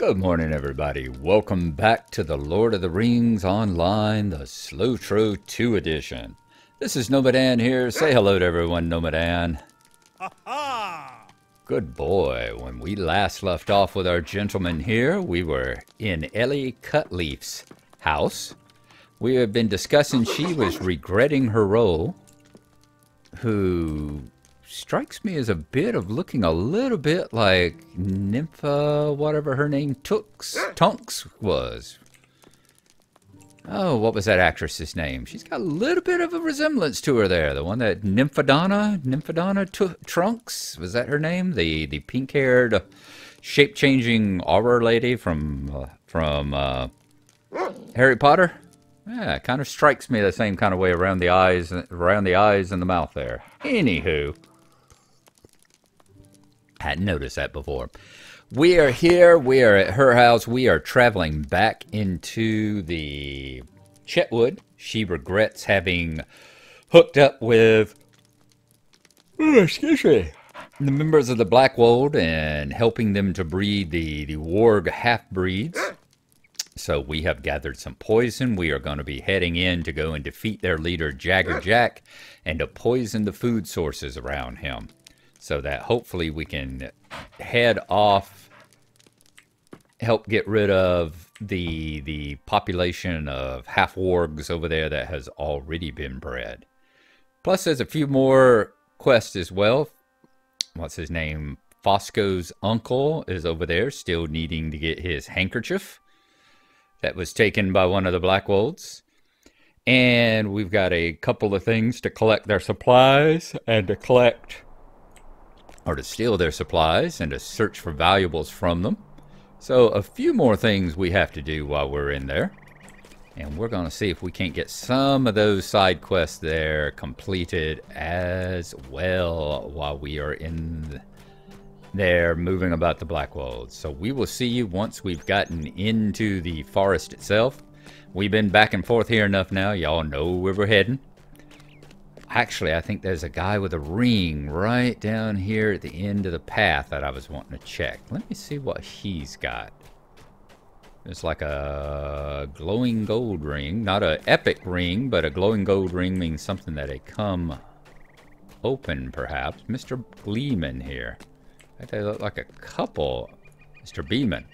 Good morning, everybody. Welcome back to the Lord of the Rings Online, the SLOTRO 2 edition. This is Gnomadan here. Say hello to everyone, Gnomadan. Good boy. When we last left off with our gentleman here, we were in Ellie Cutleaf's house. We have been discussing she was regretting her role, who strikes me as a bit of looking a little bit like Nympha, whatever her name, Tonks was. Oh, what was that actress's name? She's got a little bit of a resemblance to her there. The one that Nymphadonna Trunks, was that her name? The pink-haired, shape-changing aura lady from Harry Potter. Yeah, kind of strikes me the same kind of way around the eyes and the mouth there. Anywho, hadn't noticed that before. We are here. We are at her house. We are traveling back into the Chetwood. She regrets having hooked up with, the members of the Blackwold and helping them to breed the warg half-breeds. So we have gathered some poison. We are going to be heading in to go and defeat their leader, Jagger Jack, and to poison the food sources around him, so that hopefully we can head off, help get rid of the population of half-wargs over there that has already been bred. Plus, there's a few more quests as well. What's his name? Fosco's uncle is over there, still needing to get his handkerchief that was taken by one of the Blackwolds. And we've got a couple of things to collect their supplies and to collect, or to steal their supplies and to search for valuables from them. So a few more things we have to do while we're in there. And we're going to see if we can't get some of those side quests there completed as well while we are in there moving about the Blackwold. So we will see you once we've gotten into the forest itself. We've been back and forth here enough now. Y'all know where we're heading. Actually, I think there's a guy with a ring right down here at the end of the path that I was wanting to check. Let me see what he's got. It's like a glowing gold ring. Not an epic ring, but a glowing gold ring means something that had come open, perhaps. Mr. Gleeman here. I think they look like a couple. Mr. Beeman.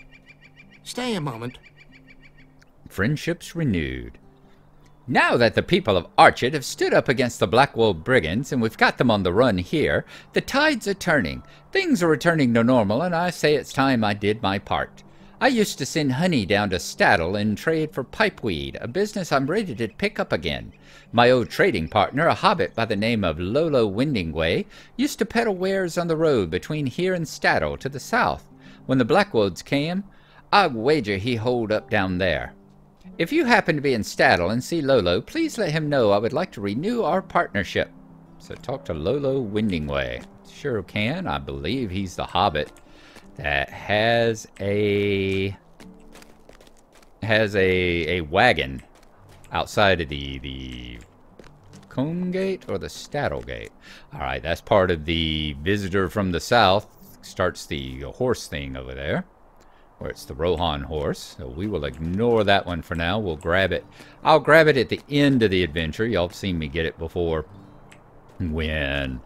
Stay a moment. Friendships renewed. Now that the people of Archet have stood up against the Blackwold brigands and we've got them on the run here, the tides are turning. Things are returning to normal, and I say it's time I did my part. I used to send honey down to Staddle and trade for pipeweed, a business I'm ready to pick up again. My old trading partner, a hobbit by the name of Lolo Windingway, used to peddle wares on the road between here and Staddle to the south. When the Blackwolds came, I'd wager he holed up down there. If you happen to be in Staddle and see Lolo, please let him know I would like to renew our partnership. So talk to Lolo Windingway. Sure can. I believe he's the hobbit that has a wagon outside of the Combe Gate or the Staddle Gate. All right, that's part of the visitor from the south. Starts the horse thing over there, where it's the Rohan horse. So we will ignore that one for now. We'll grab it. I'll grab it at the end of the adventure. Y'all have seen me get it before when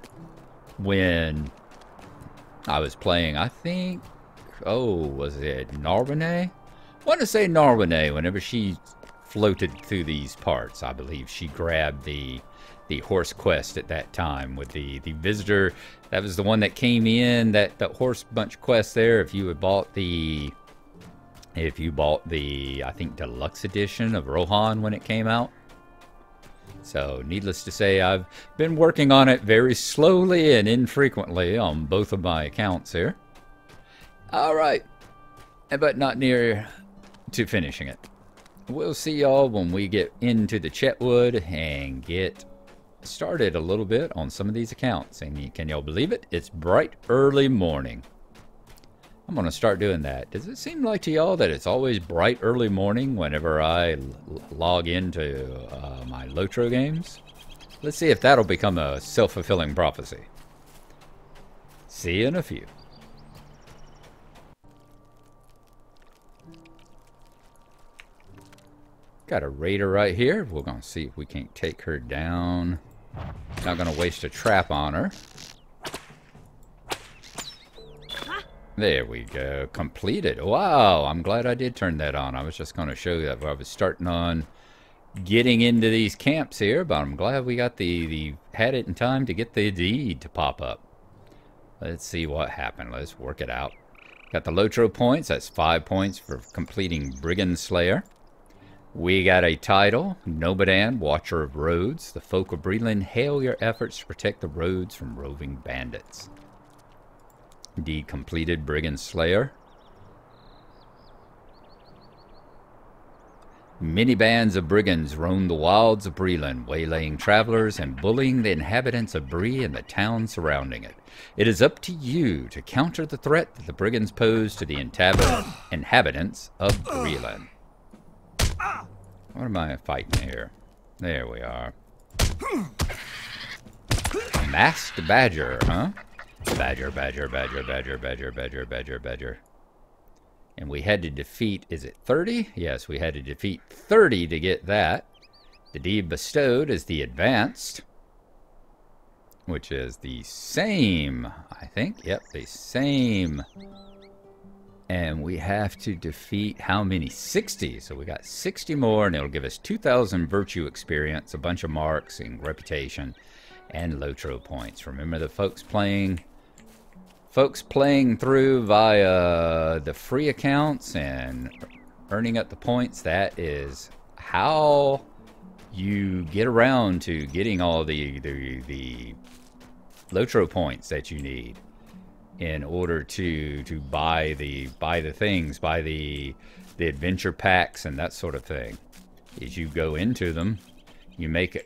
I was playing, I think, was it Narwhal? I want to say Narwhal. Whenever she floated through these parts, I believe she grabbed the horse quest at that time with the visitor. That was the one that came in, that horse bunch quest there. If you bought the I think deluxe edition of Rohan when it came out. So needless to say, I've been working on it very slowly and infrequently on both of my accounts here. All right, but not near to finishing it. We'll see y'all when we get into the Chetwood and get started a little bit on some of these accounts. And can y'all believe it? It's bright early morning. I'm going to start doing that. Does it seem like to y'all that it's always bright early morning whenever I log into my LOTRO games? Let's see if that'll become a self-fulfilling prophecy. See you in a few. Got a raider right here. We're going to see if we can't take her down. Not going to waste a trap on her. There we go. Completed. Wow, I'm glad I did turn that on. I was just going to show you that I was starting on getting into these camps here, but I'm glad we got had it in time to get the deed to pop up. Let's see what happened. Let's work it out. Got the SLOTRO points. That's 5 points for completing Brigand Slayer. We got a title, Gnomadan, Watcher of Roads. The folk of Breland hail your efforts to protect the roads from roving bandits. Deed completed, Brigand Slayer. Many bands of brigands roam the wilds of Breland, waylaying travelers and bullying the inhabitants of Bree and the towns surrounding it. It is up to you to counter the threat that the brigands pose to the inhabitants of Breland. What am I fighting here? There we are. Masked Badger, huh? Badger, badger, badger, badger, badger, badger, badger, badger. And we had to defeat, is it 30? Yes, we had to defeat 30 to get that. The deed bestowed is the advanced, which is the same, I think. Yep, the same. And we have to defeat how many? 60. So we got 60 more, and it'll give us 2,000 virtue experience, a bunch of marks and reputation, and SLOTRO points. Remember the folks playing through via the free accounts and earning up the points. That is how you get around to getting all the SLOTRO points that you need in order to buy the things, buy the adventure packs and that sort of thing. Is you go into them, you make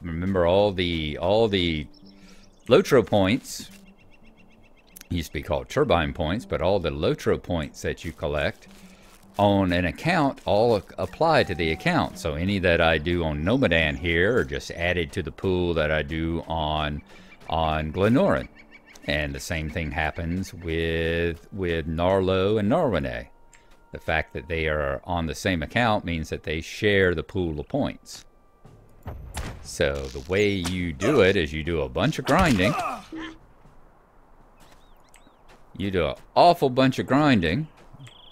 remember all the SLOTRO points used to be called turbine points, but all the SLOTRO points that you collect on an account all apply to the account. So any that I do on Gnomadan here are just added to the pool that I do on Glennoran. And the same thing happens with Gnarlo and Narwane. The fact that they are on the same account means that they share the pool of points. So the way you do it is you do a bunch of grinding. You do an awful bunch of grinding,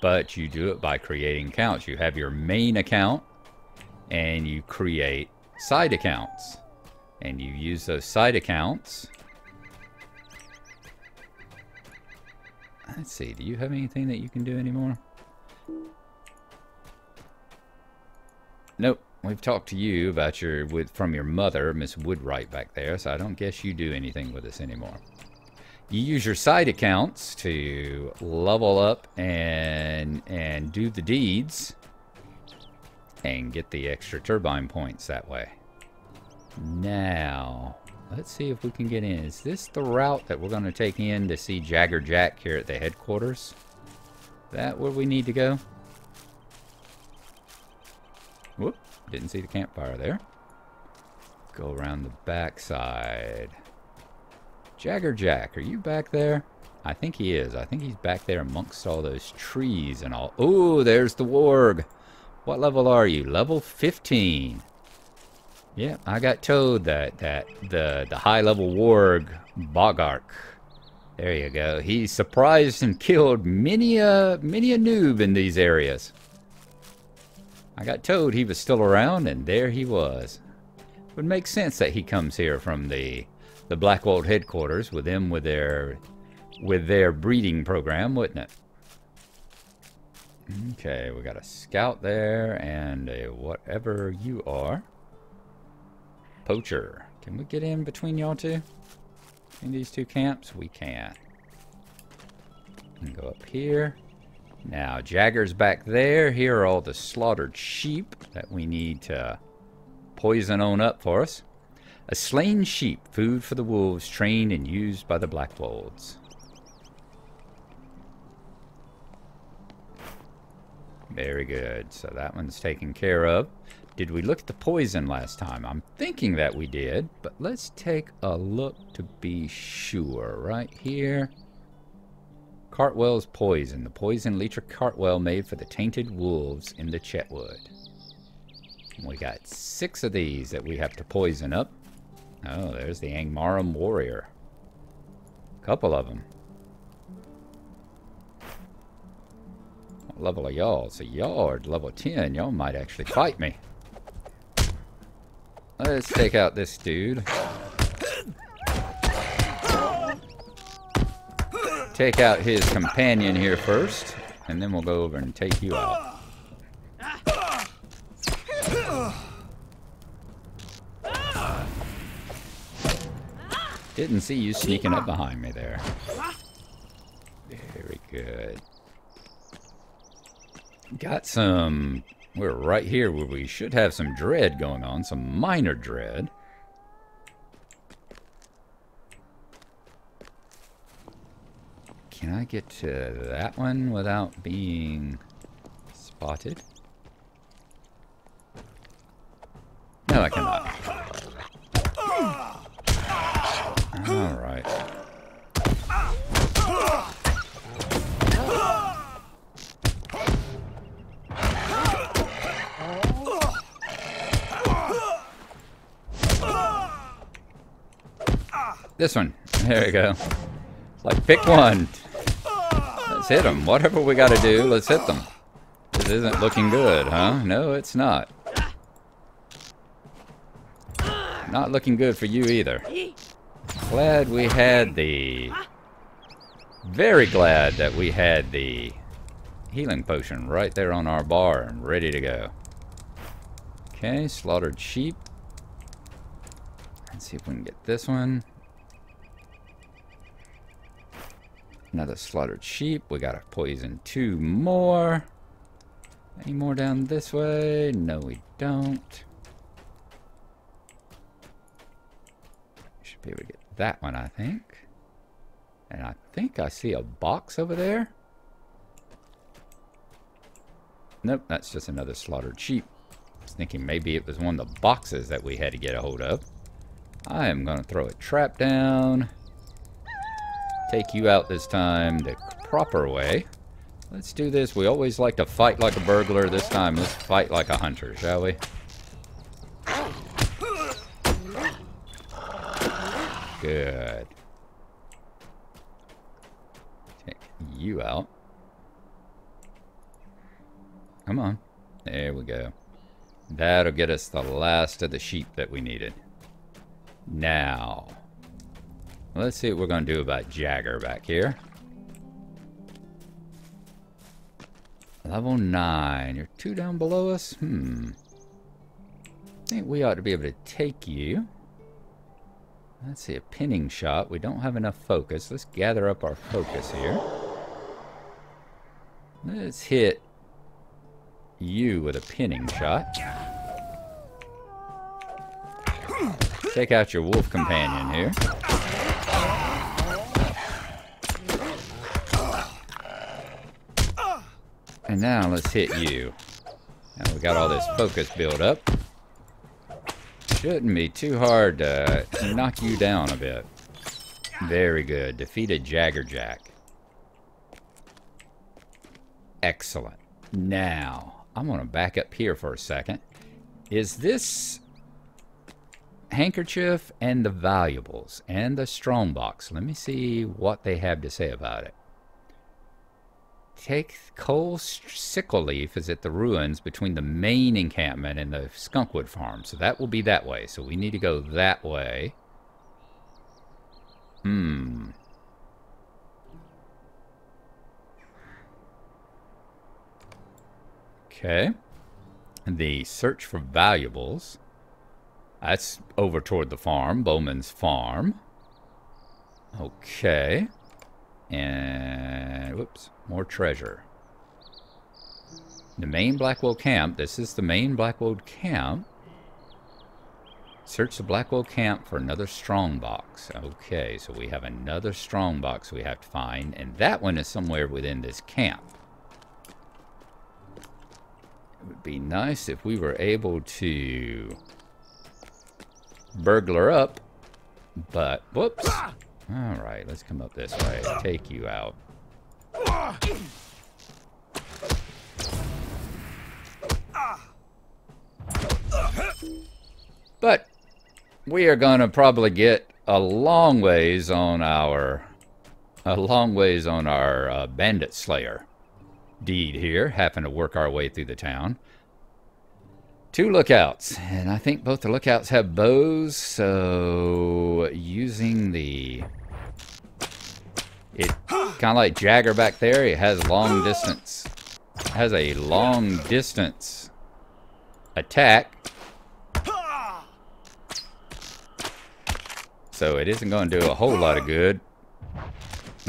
but you do it by creating accounts. You have your main account, and you create side accounts. And you use those side accounts. Let's see, do you have anything that you can do anymore? Nope. We've talked to you about from your mother, Miss Woodwright back there, so I don't guess you do anything with us anymore. You use your side accounts to level up and do the deeds and get the extra turbine points that way. Now, let's see if we can get in. Is this the route that we're going to take in to see Jagger Jack here at the headquarters? Is that where we need to go? Whoop, didn't see the campfire there. Go around the backside. Jagger Jack, are you back there? I think he is. I think he's back there amongst all those trees and all. Oh, there's the warg. What level are you? Level 15. Yeah, I got told that the high level warg Bogark. There you go. He surprised and killed many a noob in these areas. I got told he was still around, and there he was. Would make sense that he comes here from the Blackwold headquarters with them with their breeding program, wouldn't it? Okay, we got a scout there and a whatever you are. Poacher. Can we get in between y'all two? In these two camps? We can. And go up here. Now, Jagger's back there. Here are all the slaughtered sheep that we need to poison on up for us. A slain sheep, food for the wolves, trained and used by the Blackwolds. Very good. So that one's taken care of. Did we look at the poison last time? I'm thinking that we did, but let's take a look to be sure. Right here. Cartwell's poison. The poison Leecher Cartwell made for the tainted wolves in the Chetwood. We got 6 of these that we have to poison up. Oh, there's the Angmarum warrior. Couple of them. What level are y'all? So y'all are level 10. Y'all might actually fight me. Let's take out this dude. Take out his companion here first, and then we'll go over and take you out. Didn't see you sneaking up behind me there. Very good. Got some... We're right here where we should have some dread going on. Some minor dread. Can I get to that one without being spotted? No, I cannot. Alright. This one. There we go. Like, pick one. Let's hit them. Whatever we got to do, let's hit them. This isn't looking good, huh? No, it's not. Not looking good for you either. Glad we had the... Very glad that we had the healing potion right there on our bar and ready to go. Okay, slaughtered sheep. Let's see if we can get this one. Another slaughtered sheep. We gotta poison 2 more. Any more down this way? No, we don't. Should be able to get that one, I think. And I think I see a box over there. Nope, that's just another slaughtered sheep. I was thinking maybe it was one of the boxes that we had to get a hold of. I am going to throw a trap down. Take you out this time the proper way. Let's do this. We always like to fight like a burglar. This time, let's fight like a hunter, shall we? Good. Take you out. Come on. There we go. That'll get us the last of the sheep that we needed. Now, let's see what we're going to do about Jagger back here. Level 9. You're 2 down below us? I think we ought to be able to take you. Let's see, a pinning shot. We don't have enough focus. Let's gather up our focus here. Let's hit you with a pinning shot. Take out your wolf companion here. And now let's hit you. Now we got all this focus built up. Shouldn't be too hard to knock you down a bit. Very good. Defeated Jaggerjack. Excellent. Now, I'm going to back up here for a second. Is this handkerchief and the valuables and the strongbox? Let me see what they have to say about it. Take coal sickle leaf is at the ruins between the main encampment and the skunkwood farm. So that will be that way. So we need to go that way. Okay. The search for valuables. That's over toward the farm. Bowman's farm. Okay. And, whoops, more treasure. The main Blackwold camp. This is the main Blackwold camp. Search the Blackwold camp for another strongbox. Okay, so we have another strongbox we have to find. And that one is somewhere within this camp. It would be nice if we were able to burglar up. But, whoops. Alright, let's come up this way. Take you out. But we are going to probably get a long ways on our bandit slayer deed here, having to work our way through the town. 2 lookouts, and I think both the lookouts have bows, so using the... It kind of like Jagger back there, it has long distance. Has a long distance attack. So it isn't going to do a whole lot of good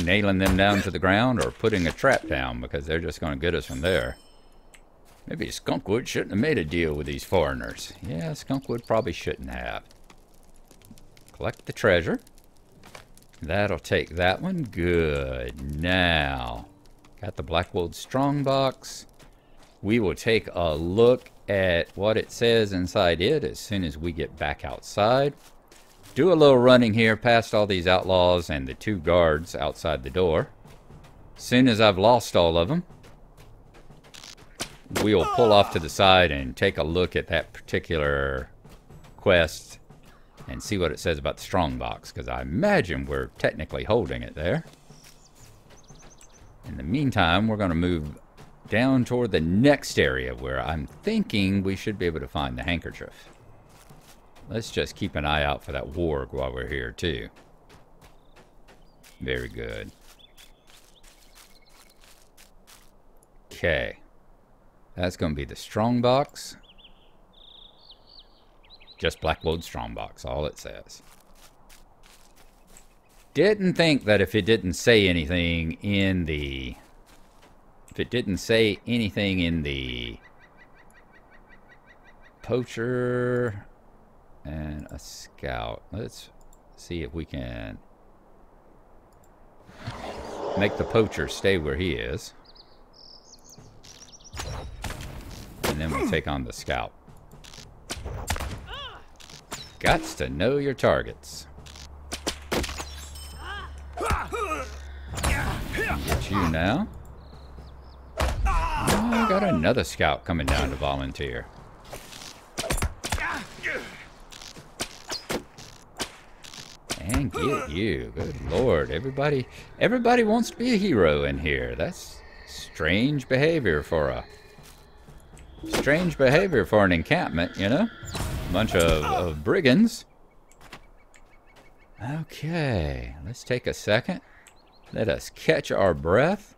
nailing them down to the ground or putting a trap down, because they're just going to get us from there. Maybe Skunkwood shouldn't have made a deal with these foreigners. Yeah, Skunkwood probably shouldn't have. Collect the treasure. That'll take that one. Good. Now, got the Blackwold strongbox. We will take a look at what it says inside it as soon as we get back outside. Do a little running here past all these outlaws and the 2 guards outside the door. As soon as I've lost all of them, we'll pull off to the side and take a look at that particular quest and see what it says about the strongbox, because I imagine we're technically holding it there. In the meantime, we're going to move down toward the next area where I'm thinking we should be able to find the handkerchief. Let's just keep an eye out for that warg while we're here, too. Very good. Okay. That's going to be the strongbox. Just Blackwold strongbox, all it says. Didn't think that if it didn't say anything in the... If it didn't say anything in the... Poacher... And a scout. Let's see if we can make the poacher stay where he is. And then we'll take on the scout. Gots to know your targets. Get you now. Oh, I got another scout coming down to volunteer. And get you. Good Lord. Everybody wants to be a hero in here. That's strange behavior for an encampment, you know? A bunch of brigands. Okay. Let's take a second. Let us catch our breath.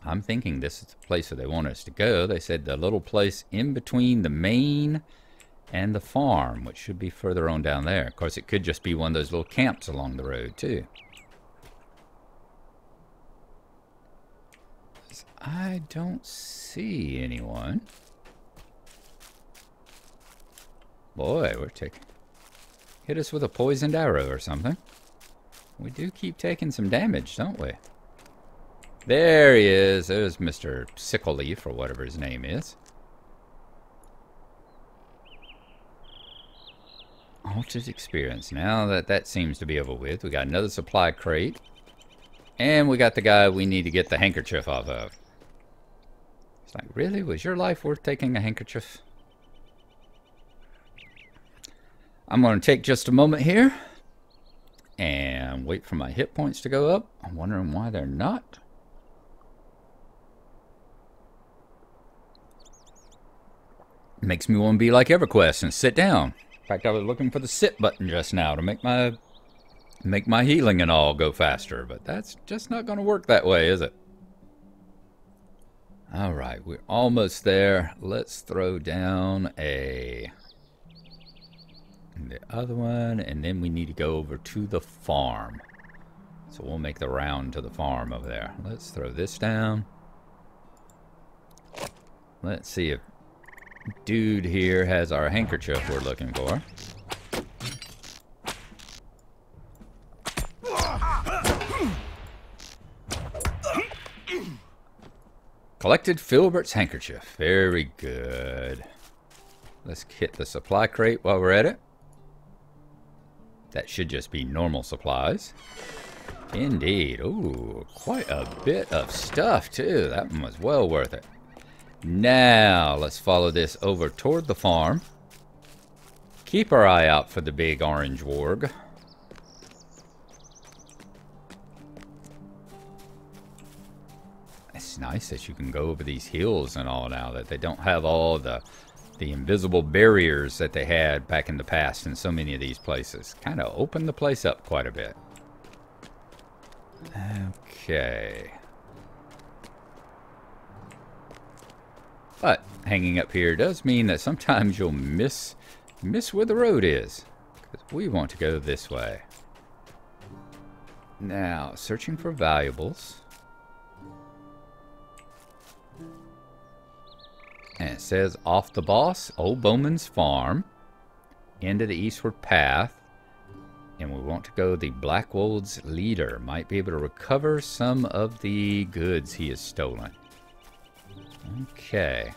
I'm thinking this is the place where they want us to go. They said the little place in between the main and the farm, which should be further on down there. Of course, it could just be one of those little camps along the road, too. I don't see anyone. Boy, we're taking... Hit us with a poisoned arrow or something. We do keep taking some damage, don't we? There he is. There's Mr. Sickleaf, or whatever his name is. Altered experience. Now that seems to be over with. We got another supply crate. And we got the guy we need to get the handkerchief off of. It's like, really? Was your life worth taking a handkerchief? I'm going to take just a moment here and wait for my hit points to go up. I'm wondering why they're not. Makes me want to be like EverQuest and sit down. In fact, I was looking for the sit button just now to make my healing and all go faster, but that's just not going to work that way, is it? All right, we're almost there. Let's throw down the other one, and then we need to go over to the farm. So we'll make the round to the farm over there. Let's throw this down. Let's see if dude here has our handkerchief we're looking for. Collected Filbert's handkerchief. Very good. Let's hit the supply crate while we're at it. That should just be normal supplies. Indeed. Ooh, quite a bit of stuff, too. That one was well worth it. Now, let's follow this over toward the farm. Keep our eye out for the big orange warg. It's nice that you can go over these hills and all now, that they don't have all the invisible barriers that they had back in the past in so many of these places. Kind of opened the place up quite a bit. Okay. But hanging up here does mean that sometimes you'll miss where the road is, because we want to go this way. Now, searching for valuables. And it says, off the boss, Old Bowman's Farm, into the eastward path. And we want to go the Blackwold's leader. Might be able to recover some of the goods he has stolen. Okay.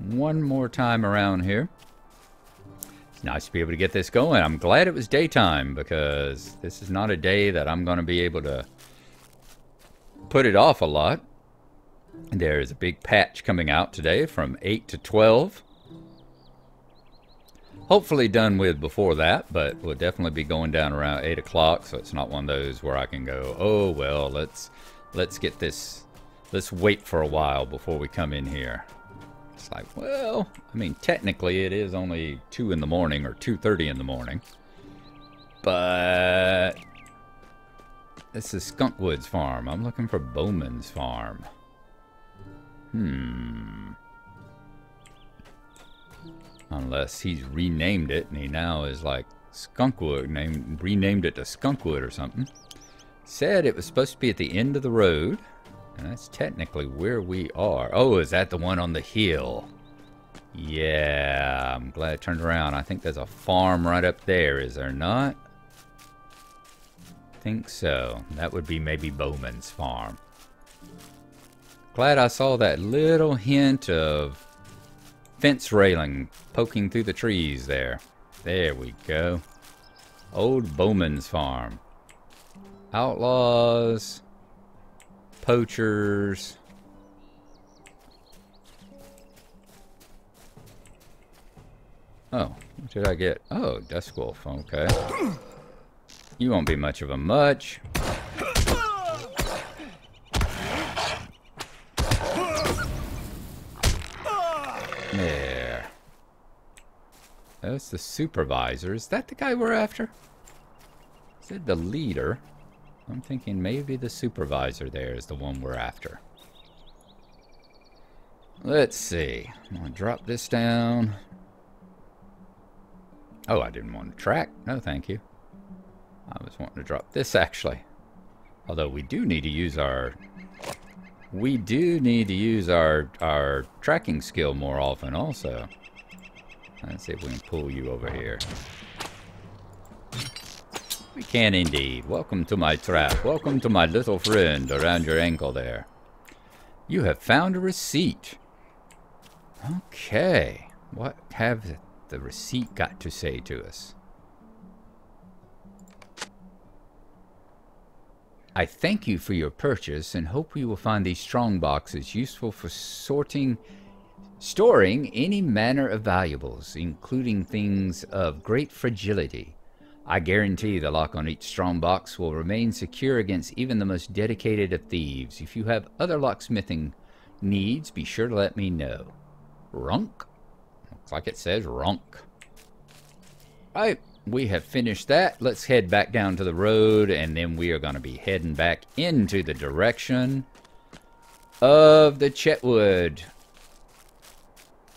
One more time around here. It's nice to be able to get this going. I'm glad it was daytime, because this is not a day that I'm going to be able to put it off a lot. There is a big patch coming out today from 8 to 12. Hopefully done with before that, but we'll definitely be going down around 8 o'clock, so it's not one of those where I can go, oh, well, let's get this, let's wait for a while before we come in here. It's like, well, I mean, technically it is only 2 in the morning or 2:30 in the morning, but this is Skunkwood's farm. I'm looking for Bowman's farm. Unless he's renamed it and he now is like Skunkwood, renamed it to Skunkwood or something. Said it was supposed to be at the end of the road, and that's technically where we are. Oh, is that the one on the hill? Yeah, I'm glad I turned around. I think there's a farm right up there, is there not? I think so. That would be maybe Bowman's farm. Glad I saw that little hint of fence railing poking through the trees there. There we go. Old Bowman's farm. Outlaws. Poachers. Oh, what did I get? Oh, Dusk Wolf. Okay. You won't be much of a much. There. That's the supervisor. Is that the guy we're after? Is it the leader? I'm thinking maybe the supervisor there is the one we're after. Let's see. I'm going to drop this down. Oh, I didn't want to track. No, thank you. I was wanting to drop this, actually. Although we do need to use our... We do need to use our tracking skill more often also. Let's see if we can pull you over here. We can indeed. Welcome to my trap. Welcome to my little friend around your ankle there. You have found a receipt. Okay. What have the receipt got to say to us? I thank you for your purchase and hope you will find these strong boxes useful for storing any manner of valuables, including things of great fragility. I guarantee the lock on each strong box will remain secure against even the most dedicated of thieves. If you have other locksmithing needs, be sure to let me know. Runk? Looks like it says Runk. Right. We have finished that. Let's head back down to the road, and then we are going to be heading back into the direction of the Chetwood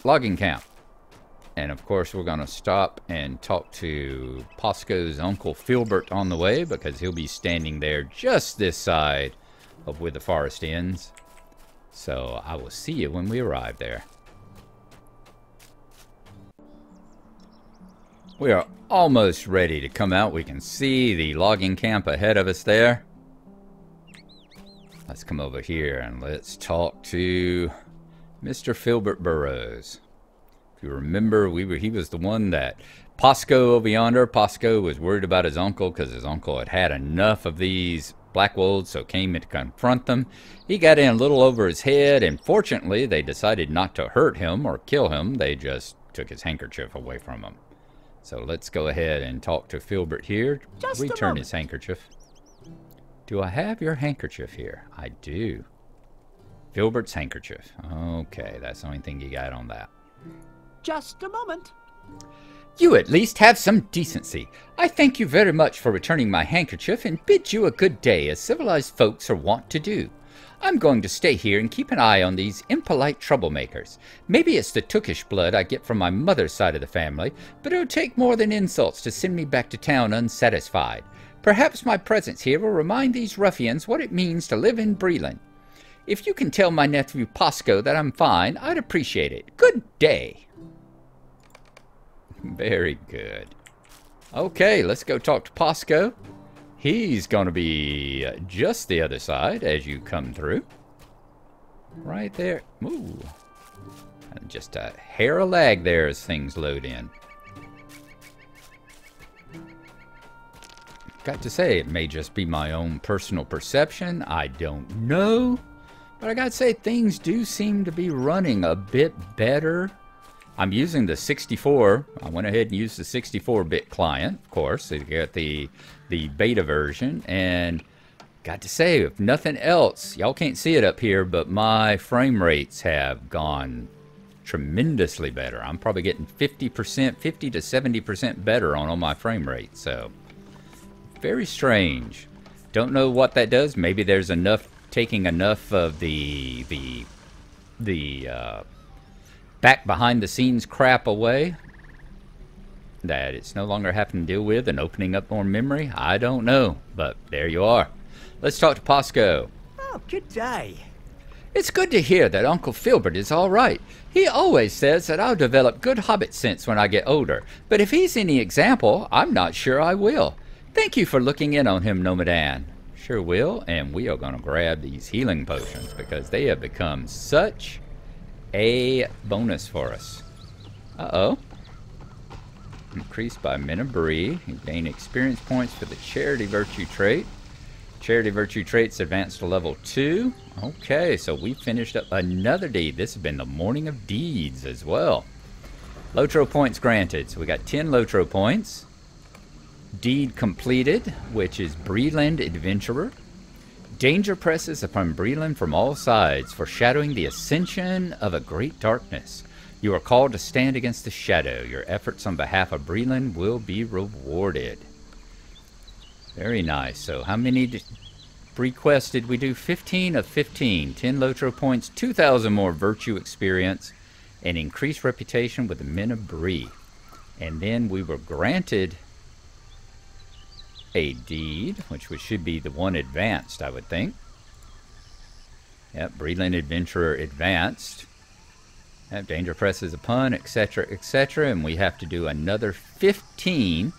logging camp. And of course, we're going to stop and talk to Posco's Uncle Filbert on the way, because he'll be standing there just this side of where the forest ends. So I will see you when we arrive there. We are almost ready to come out. We can see the logging camp ahead of us there. Let's come over here and let's talk to Mr. Filbert Burrows. If you remember, he was the one that Posco over yonder. Posco was worried about his uncle because his uncle had had enough of these Blackwolds, so came in to confront them. He got in a little over his head, and fortunately, they decided not to hurt him or kill him. They just took his handkerchief away from him. So let's go ahead and talk to Filbert here. Just a Return his moment. handkerchief. Do I have your handkerchief here? I do. Filbert's handkerchief. Okay, that's the only thing you got on that. Just a moment. You at least have some decency. I thank you very much for returning my handkerchief and bid you a good day, as civilized folks are wont to do. I'm going to stay here and keep an eye on these impolite troublemakers. Maybe it's the Tookish blood I get from my mother's side of the family, but it'll take more than insults to send me back to town unsatisfied. Perhaps my presence here will remind these ruffians what it means to live in Breland. If you can tell my nephew Posco that I'm fine, I'd appreciate it. Good day. Very good. Okay, let's go talk to Posco. He's going to be just the other side as you come through. Right there. Ooh. And just a hair of lag there as things load in. Got to say, it may just be my own personal perception. I don't know. But I got to say, things do seem to be running a bit better. I'm using the 64. I went ahead and used the 64-bit client, of course. So you got the beta version. And got to say, if nothing else, y'all can't see it up here, but my frame rates have gone tremendously better. I'm probably getting 50%, 50 to 70% better on all my frame rates. So, very strange. Don't know what that does. Maybe there's enough, taking enough of the back behind the scenes crap away that it's no longer having to deal with and opening up more memory. I don't know, but there you are. Let's talk to Posco. Oh, good day. It's good to hear that Uncle Filbert is all right. He always says that I'll develop good hobbit sense when I get older, but if he's any example, I'm not sure I will. Thank you for looking in on him, Gnomadan. Sure will, and we are going to grab these healing potions because they have become such a bonus for us. Uh-oh. Increased by men of Bree. You gain experience points for the Charity Virtue trait. Charity Virtue traits advanced to level 2. Okay, so we finished up another deed. This has been the Morning of Deeds as well. Lotro points granted. So we got 10 Lotro points. Deed completed, which is Breland Adventurer. Danger presses upon Breland from all sides, foreshadowing the ascension of a great darkness. You are called to stand against the shadow. Your efforts on behalf of Breland will be rewarded. Very nice. So how many requests did we do? 15 of 15. 10 Lotro points, 2,000 more virtue experience, and increased reputation with the men of Bree. And then we were granted a deed, which should be the one advanced, I would think. Yep, Breland Adventurer advanced. Yep, danger presses upon, etc., etc. And we have to do another 15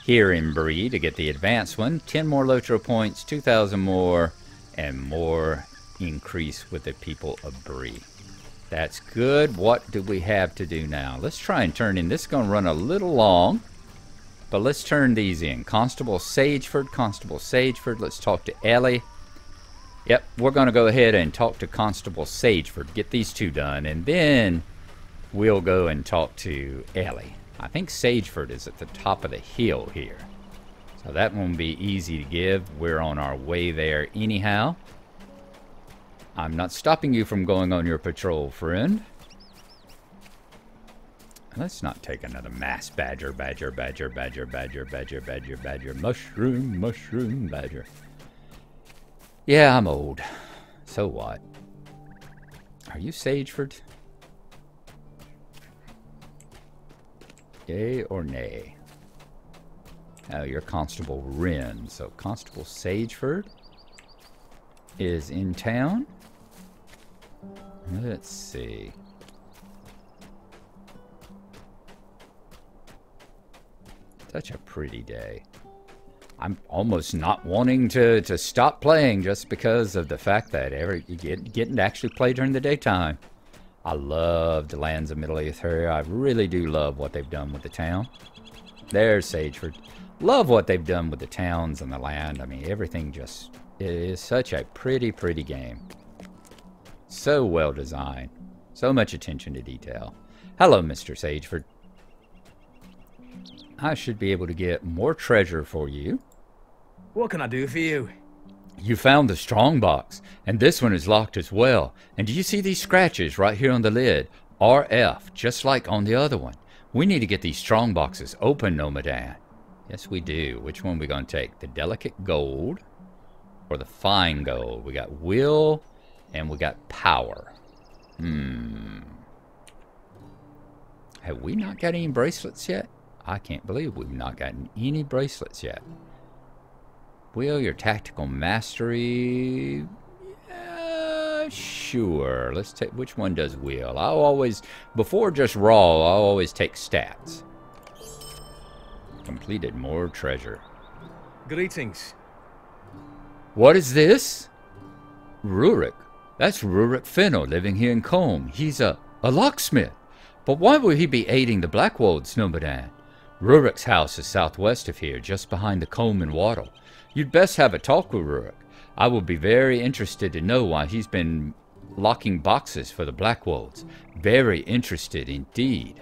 here in Bree to get the advanced one. 10 more Lotro points, 2,000 more, and more increase with the people of Bree. That's good. What do we have to do now? Let's try and turn in. This is going to run a little long. But let's turn these in. Constable Sageford. Let's talk to Ellie. Yep, we're going to go ahead and talk to Constable Sageford. Get these two done. And then we'll go and talk to Ellie. I think Sageford is at the top of the hill here. So that won't be easy to give. We're on our way there anyhow. I'm not stopping you from going on your patrol, friend. Let's not take another mass badger, mushroom badger. Yeah, I'm old. So what? Are you Sageford? Yay or nay? Oh, you're Constable Wren. So Constable Sageford is in town. Let's see. Such a pretty day. I'm almost not wanting to stop playing just because of the fact that you getting to actually play during the daytime. I love the Lands of Middle Earth. I really do love what they've done with the town. There's Sageford. Love what they've done with the towns and the land. I mean, everything just is such a pretty, pretty game. So well designed. So much attention to detail. Hello, Mr. Sageford. I should be able to get more treasure for you. What can I do for you? You found the strong box, and this one is locked as well. And do you see these scratches right here on the lid? RF, just like on the other one. We need to get these strong boxes open, Gnomadan. Yes, we do. Which one are we going to take? The delicate gold or the fine gold? We got will and we got power. Have we not got any bracelets yet? I can't believe we've not gotten any bracelets yet. Will, your tactical mastery. Sure. Let's take, which one does will? I'll always, before just raw, I'll always take stats. Completed more treasure. Greetings. What is this? Rurik. That's Rurik Fennel living here in Combe. He's a locksmith. But why would he be aiding the Blackwolds, Gnomadan? Rurik's house is southwest of here, just behind the Combe and Wattle. You'd best have a talk with Rurik. I will be very interested to know why he's been locking boxes for the Blackwolds. Very interested indeed.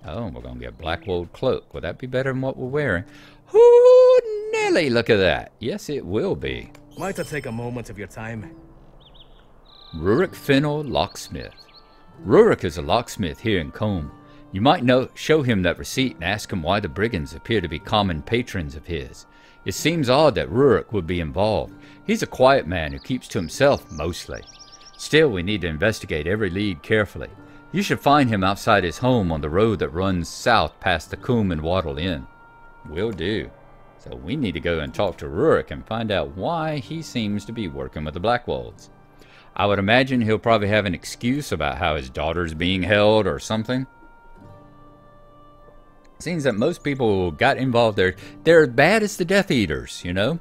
Oh, we're going to get a Blackwold cloak. Will that be better than what we're wearing? Ooh, Nelly, look at that. Yes, it will be. Might I take a moment of your time? Rurik Fennel, locksmith. Rurik is a locksmith here in Combe. You might show him that receipt and ask him why the brigands appear to be common patrons of his. It seems odd that Rurik would be involved. He's a quiet man who keeps to himself, mostly. Still, we need to investigate every lead carefully. You should find him outside his home on the road that runs south past the Combe and Wattle Inn. Will do. So we need to go and talk to Rurik and find out why he seems to be working with the Blackwolds. I would imagine he'll probably have an excuse about how his daughter's being held or something. Seems that most people who got involved there, they're as bad as the Death Eaters, you know.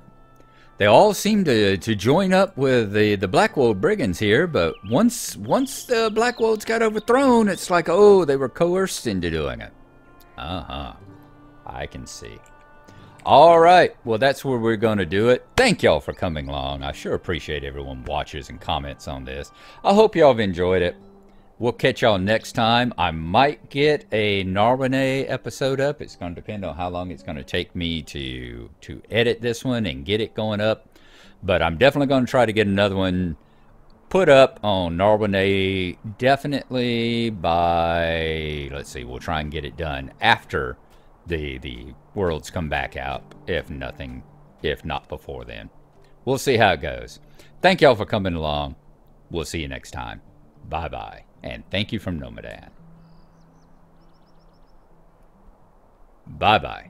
They all seem to join up with the Blackwold brigands here, but once the Blackwolds got overthrown, it's like, oh, they were coerced into doing it. I can see. All right, well, that's where we're going to do it. Thank y'all for coming along. I sure appreciate everyone watches and comments on this. I hope y'all have enjoyed it. We'll catch y'all next time. I might get a Gnarlo episode up. It's going to depend on how long it's going to take me to edit this one and get it going up. But I'm definitely going to try to get another one put up on Gnarlo definitely by, let's see, we'll try and get it done after the worlds come back out, if not before then. We'll see how it goes. Thank y'all for coming along. We'll see you next time. Bye-bye. And thank you from Gnomadan. Bye-bye.